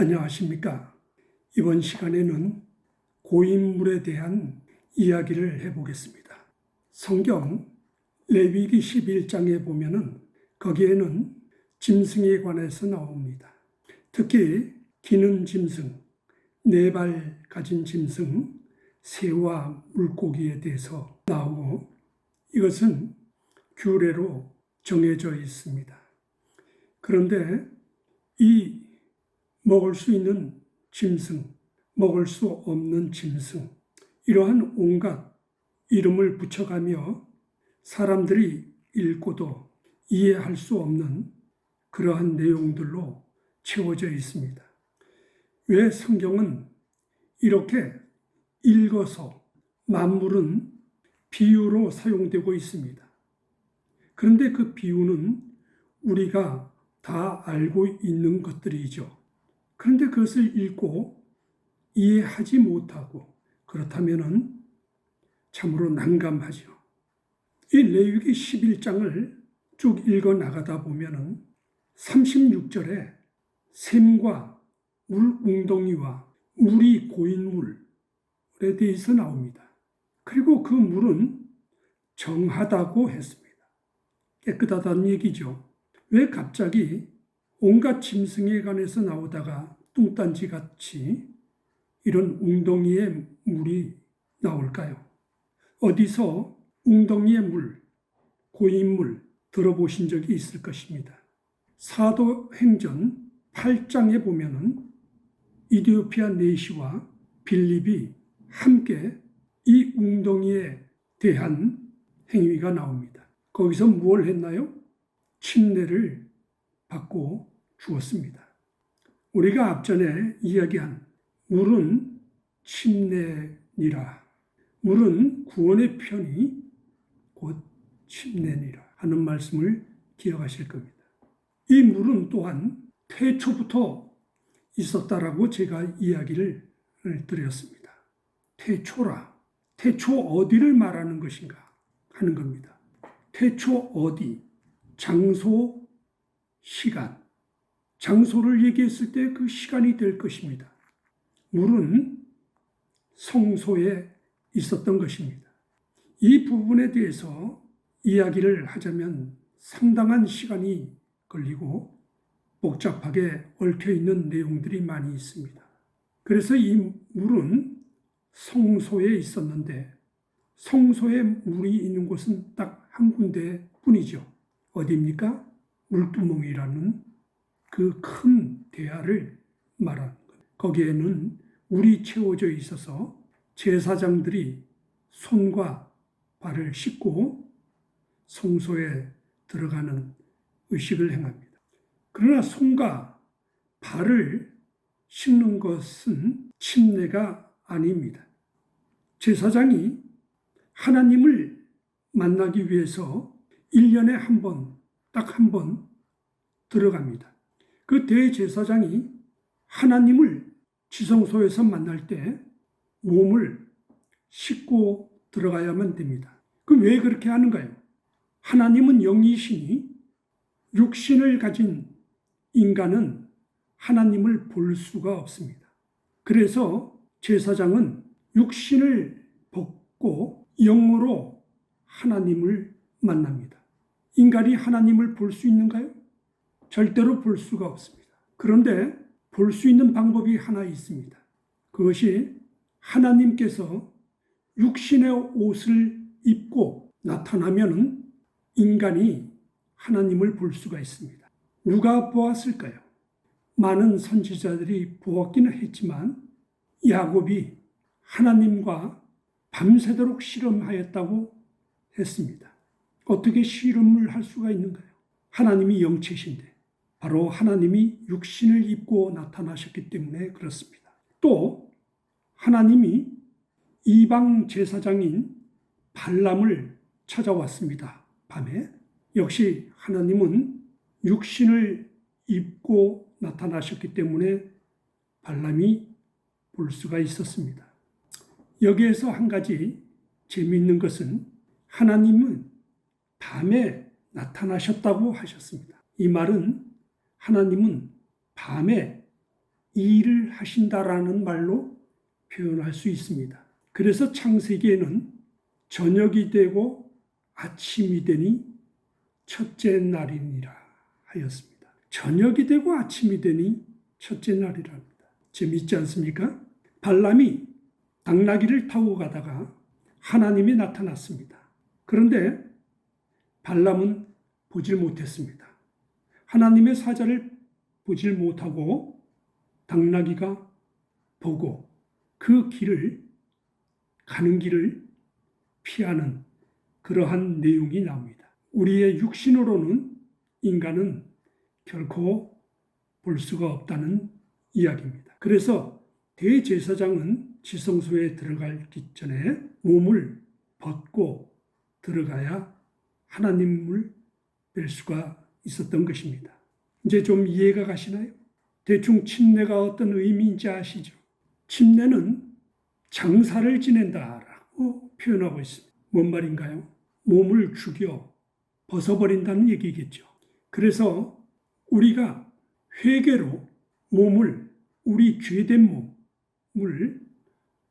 안녕하십니까. 이번 시간에는 고인물에 대한 이야기를 해보겠습니다. 성경 레위기 11장에 보면은 거기에는 짐승에 관해서 나옵니다. 특히 기는 짐승, 4발 가진 짐승, 새와 물고기에 대해서 나오고 이것은 규례로 정해져 있습니다. 그런데 이 먹을 수 있는 짐승, 먹을 수 없는 짐승, 이러한 온갖 이름을 붙여가며 사람들이 읽고도 이해할 수 없는 그러한 내용들로 채워져 있습니다. 왜 성경은 이렇게 읽어서 만물은 비유로 사용되고 있습니다. 그런데 그 비유는 우리가 다 알고 있는 것들이죠. 그런데 그것을 읽고 이해하지 못하고 그렇다면 참으로 난감하죠. 이 레위기 11장을 쭉 읽어 나가다 보면 36절에 샘과 물 웅덩이와 물이 고인 물에 대해서 나옵니다. 그리고 그 물은 정하다고 했습니다. 깨끗하다는 얘기죠. 왜 갑자기 온갖 짐승에 관해서 나오다가 뚱딴지같이 이런 웅덩이의 물이 나올까요? 어디서 웅덩이의 물, 고인물 들어보신 적이 있을 것입니다. 사도행전 8장에 보면은 이디오피아 내시와 빌립이 함께 이 웅덩이에 대한 행위가 나옵니다. 거기서 무엇을 했나요? 침례를 받고 주었습니다. 우리가 앞전에 이야기한 물은 침례니라. 물은 구원의 편이 곧 침례니라 하는 말씀을 기억하실 겁니다. 이 물은 또한 태초부터 있었다라고 제가 이야기를 드렸습니다. 태초라. 태초 어디를 말하는 것인가 하는 겁니다. 태초 어디, 장소, 시간. 장소를 얘기했을 때 그 시간이 될 것입니다. 물은 성소에 있었던 것입니다. 이 부분에 대해서 이야기를 하자면 상당한 시간이 걸리고 복잡하게 얽혀있는 내용들이 많이 있습니다. 그래서 이 물은 성소에 있었는데 성소에 물이 있는 곳은 딱 한 군데 뿐이죠. 어디입니까? 물두멍이라는 그 큰 대야를 말하는 것. 거기에는 물이 채워져 있어서 제사장들이 손과 발을 씻고 성소에 들어가는 의식을 행합니다. 그러나 손과 발을 씻는 것은 침례가 아닙니다. 제사장이 하나님을 만나기 위해서 1년에 한 번, 딱 한 번 들어갑니다. 그 대제사장이 하나님을 지성소에서 만날 때 몸을 씻고 들어가야만 됩니다. 그럼 왜 그렇게 하는가요? 하나님은 영이시니 육신을 가진 인간은 하나님을 볼 수가 없습니다. 그래서 제사장은 육신을 벗고 영으로 하나님을 만납니다. 인간이 하나님을 볼 수 있는가요? 절대로 볼 수가 없습니다. 그런데 볼 수 있는 방법이 하나 있습니다. 그것이 하나님께서 육신의 옷을 입고 나타나면 인간이 하나님을 볼 수가 있습니다. 누가 보았을까요? 많은 선지자들이 보았기는 했지만 야곱이 하나님과 밤새도록 실험하였다고 했습니다. 어떻게 실험을 할 수가 있는가요? 하나님이 영체신데 바로 하나님이 육신을 입고 나타나셨기 때문에 그렇습니다. 또 하나님이 이방 제사장인 발람을 찾아왔습니다. 밤에. 역시 하나님은 육신을 입고 나타나셨기 때문에 발람이 볼 수가 있었습니다. 여기에서 한 가지 재미있는 것은 하나님은 밤에 나타나셨다고 하셨습니다. 이 말은 하나님은 밤에 일을 하신다라는 말로 표현할 수 있습니다. 그래서 창세기에는 저녁이 되고 아침이 되니 첫째 날이니라 하였습니다. 저녁이 되고 아침이 되니 첫째 날이랍니다. 재미있지 않습니까? 발람이 당나귀를 타고 가다가 하나님이 나타났습니다. 그런데 발람은 보질 못했습니다. 하나님의 사자를 보질 못하고 당나귀가 보고 그 길을 가는 길을 피하는 그러한 내용이 나옵니다. 우리의 육신으로는 인간은 결코 볼 수가 없다는 이야기입니다. 그래서 대제사장은 지성소에 들어가기 전에 몸을 벗고 들어가야 하나님을 뵐 수가 있었던 것입니다. 이제 좀 이해가 가시나요? 대충 침례가 어떤 의미인지 아시죠? 침례는 장사를 지낸다라고 표현하고 있습니다. 뭔 말인가요? 몸을 죽여 벗어버린다는 얘기겠죠. 그래서 우리가 회개로 몸을, 우리 죄된 몸을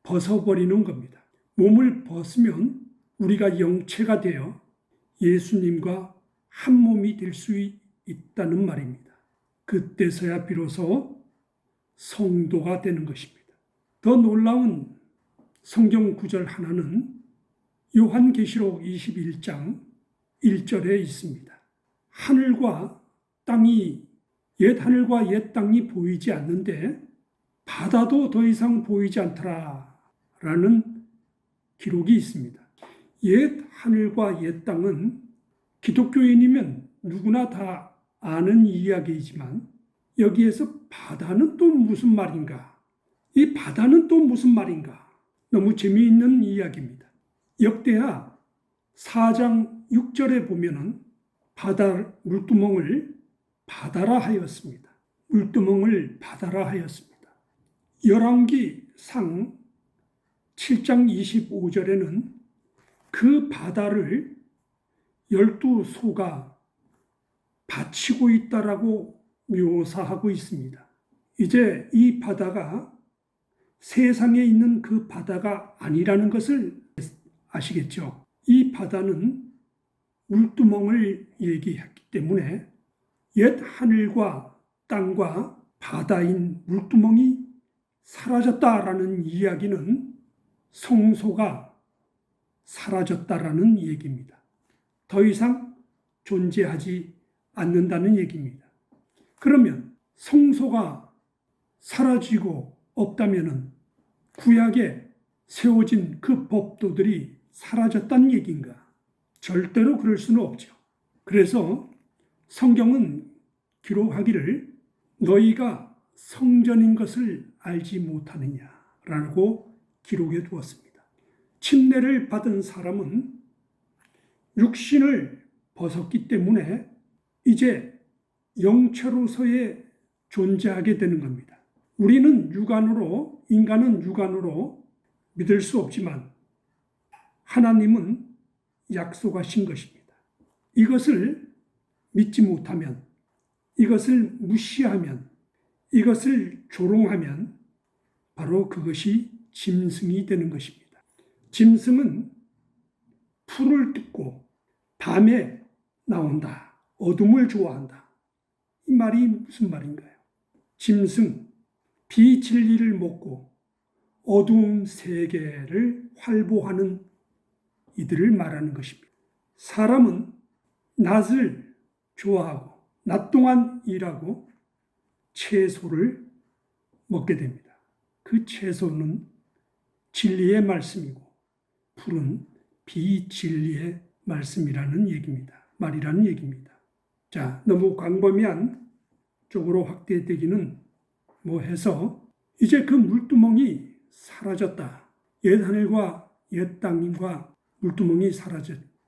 벗어버리는 겁니다. 몸을 벗으면 우리가 영체가 되어 예수님과 한 몸이 될 수 있다는 말입니다. 그때서야 비로소 성도가 되는 것입니다. 더 놀라운 성경 구절 하나는 요한계시록 21장 1절에 있습니다. 하늘과 땅이, 옛 하늘과 옛 땅이 보이지 않는데 바다도 더 이상 보이지 않더라라는 기록이 있습니다. 옛 하늘과 옛 땅은 기독교인이면 누구나 다 아는 이야기이지만 여기에서 바다는 또 무슨 말인가? 이 바다는 또 무슨 말인가? 너무 재미있는 이야기입니다. 역대하 4장 6절에 보면은 바다 물두멍을 바다라 하였습니다. 물두멍을 바다라 하였습니다. 열왕기상 7장 25절에는 그 바다를 12소가 받치고 있다라고 묘사하고 있습니다. 이제 이 바다가 세상에 있는 그 바다가 아니라는 것을 아시겠죠? 이 바다는 물두멍을 얘기했기 때문에 옛 하늘과 땅과 바다인 물두멍이 사라졌다라는 이야기는 성소가 사라졌다라는 얘기입니다. 더 이상 존재하지 않는다는 얘기입니다. 그러면 성소가 사라지고 없다면은 구약에 세워진 그 법도들이 사라졌다는 얘기인가? 절대로 그럴 수는 없죠. 그래서 성경은 기록하기를 너희가 성전인 것을 알지 못하느냐라고 기록해 두었습니다. 침례를 받은 사람은 육신을 벗었기 때문에 이제 영체로서의 존재하게 되는 겁니다. 우리는 육안으로, 인간은 육안으로 믿을 수 없지만 하나님은 약속하신 것입니다. 이것을 믿지 못하면, 이것을 무시하면, 이것을 조롱하면 바로 그것이 짐승이 되는 것입니다. 짐승은 풀을 뜯고 밤에 나온다. 어둠을 좋아한다. 이 말이 무슨 말인가요? 짐승, 비진리를 먹고 어두운 세계를 활보하는 이들을 말하는 것입니다. 사람은 낮을 좋아하고 낮 동안 일하고 채소를 먹게 됩니다. 그 채소는 진리의 말씀이고 풀은 비진리의 말씀이라는 얘기입니다. 말이라는 얘기입니다. 자, 너무 광범위한 쪽으로 확대되기는 해서 이제 그 물두멍이 사라졌다. 옛 하늘과 옛 땅과 물두멍이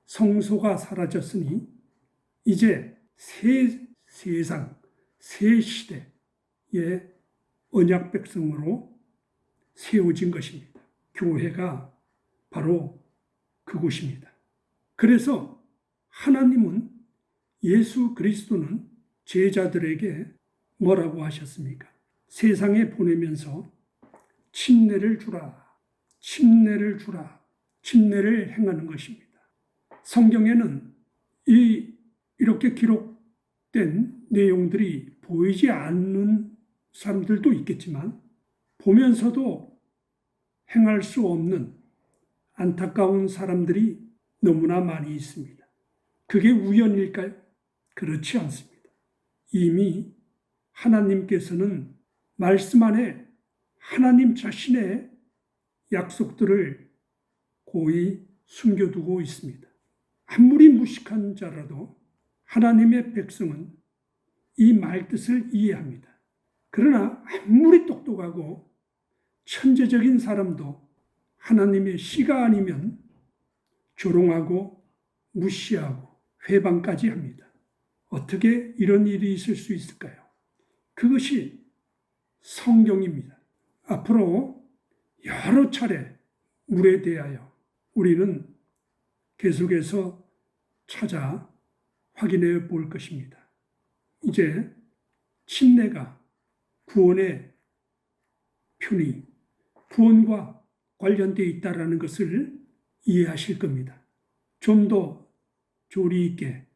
성소가 사라졌으니 이제 새 세상, 새 시대의 언약 백성으로 세워진 것입니다. 교회가 바로 그곳입니다. 그래서 하나님은 예수 그리스도는 제자들에게 뭐라고 하셨습니까? 세상에 보내면서 침례를 주라, 침례를 주라, 침례를 행하는 것입니다. 성경에는 이렇게 기록된 내용들이 보이지 않는 사람들도 있겠지만 보면서도 행할 수 없는 안타까운 사람들이 너무나 많이 있습니다. 그게 우연일까요? 그렇지 않습니다. 이미 하나님께서는 말씀 안에 하나님 자신의 약속들을 고이 숨겨두고 있습니다. 아무리 무식한 자라도 하나님의 백성은 이 말뜻을 이해합니다. 그러나 아무리 똑똑하고 천재적인 사람도 하나님의 시가 아니면 조롱하고 무시하고 회방까지 합니다. 어떻게 이런 일이 있을 수 있을까요? 그것이 성경입니다. 앞으로 여러 차례 물에 대하여 우리는 계속해서 찾아 확인해 볼 것입니다. 이제 침례가 구원의 편이 구원과 관련되어 있다는 것을 이해하실 겁니다. 좀 더 조리 있게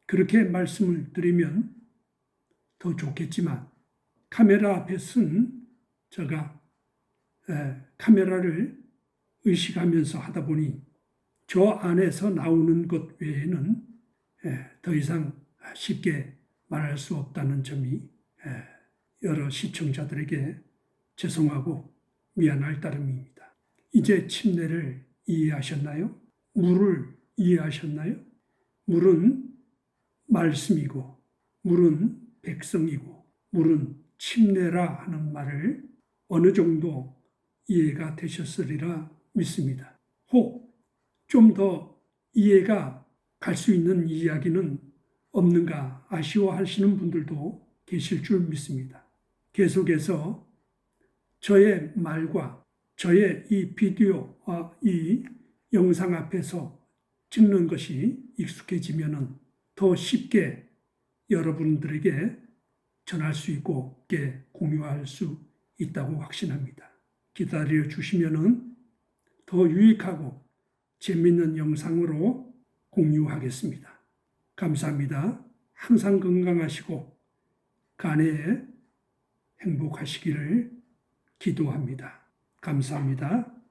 그렇게 말씀을 드리면 더 좋겠지만 카메라 앞에 쓴 제가 카메라를 의식하면서 하다 보니 저 안에서 나오는 것 외에는 더 이상 쉽게 말할 수 없다는 점이 여러 시청자들에게 죄송하고 미안할 따름입니다. 이제 침례를 이해하셨나요? 물을 이해하셨나요? 물은 말씀이고 물은 백성이고 물은 침례라 하는 말을 어느 정도 이해가 되셨으리라 믿습니다. 혹 좀 더 이해가 갈 수 있는 이야기는 없는가 아쉬워하시는 분들도 계실 줄 믿습니다. 계속해서 저의 말과 저의 이 비디오와 이 영상 앞에서 찍는 것이 익숙해지면 더 쉽게 여러분들에게 전할 수 있고 공유할 수 있다고 확신합니다. 기다려 주시면 더 유익하고 재미있는 영상으로 공유하겠습니다. 감사합니다. 항상 건강하시고 간해에 행복하시기를 기도합니다. 감사합니다.